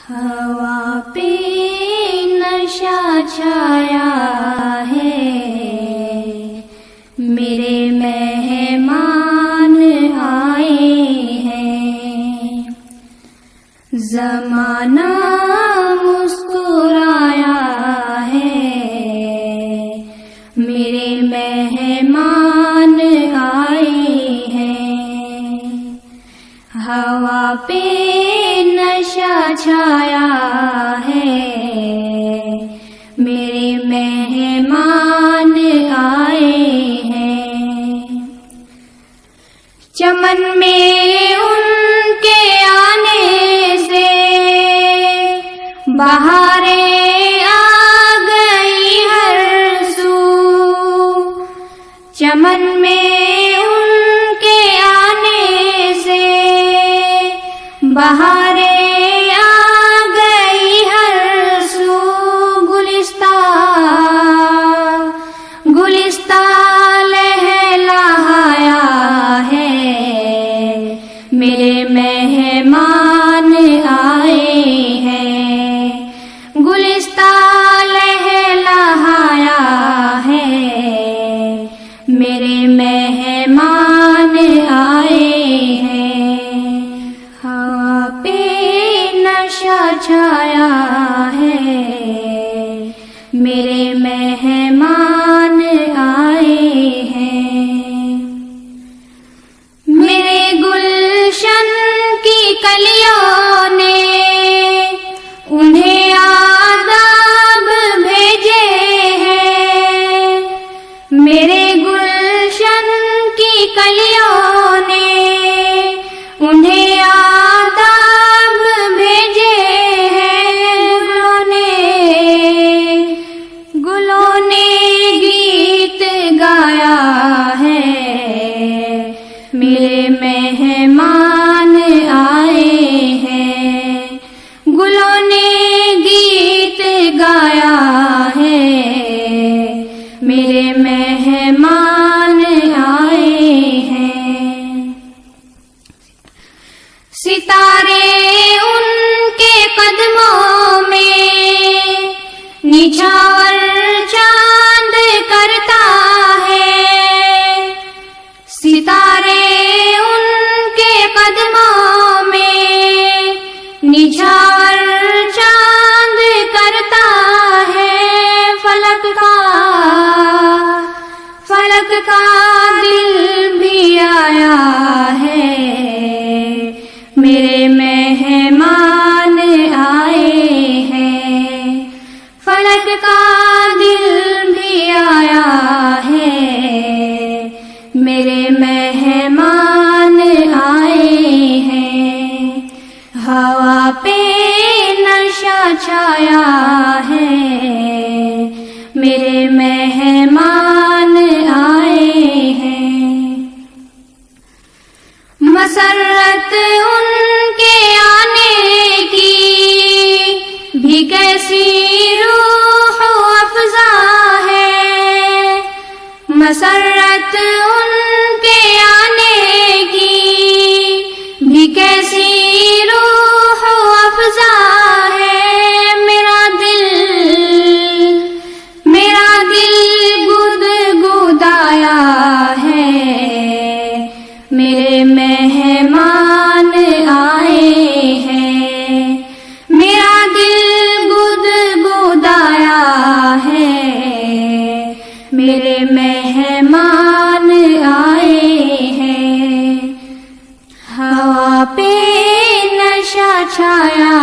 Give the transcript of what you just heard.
हवा पे नशा छाया है, मेरे मेहमान आए हैं। ज़माना मुस्कुराया है, मेरे मेहमान आए हैं। हवा पे नशा छाया है, मेरे मेहमान आए हैं। चमन में उनके आने से बहारें आ गई हर सू। चमन में उनके आने से बहारें मेरे मेहमान आए हैं। गुलिस्ता लहलहाया है, मेरे मेहमान आए हैं। हवा पे नशा छाया है, मेरे मेहमान आए हैं। मेरे गुलशन की कलियों ने उन्हें आदाब भेजे हैं। मेरे गुलशन की कलियों ने उन्हें आदाब भेजे हैं। गुलों ने गीत गाया है, मेरे मेहमान आए हैं। गुलों ने गीत गाया है, मेरे मेहमान आए हैं। सितारे उनके कदमों में निछावर चांद करता है। सितारे उनके कदमों में निछावर चांद करता है। फलक का दिल भी आया है, मेरे मेहमान आए हैं। फलक का दिल भी आया है, मेरे मेहमान आए हैं। हवा पे नशा छाया है, मेरे मेहमान आए हैं। मसरत उनके आने की भी कैसी रूह अफ़ज़ा है। मसरत उनके आने की भी कैसी रूह अफ़ज़ा है। मेरा दिल गुदगुदाया है, मेरे मेहमान आए हैं। मेरा दिल गुदगुदाया है, मेरे मेहमान आए हैं। हवा पे नशा छाया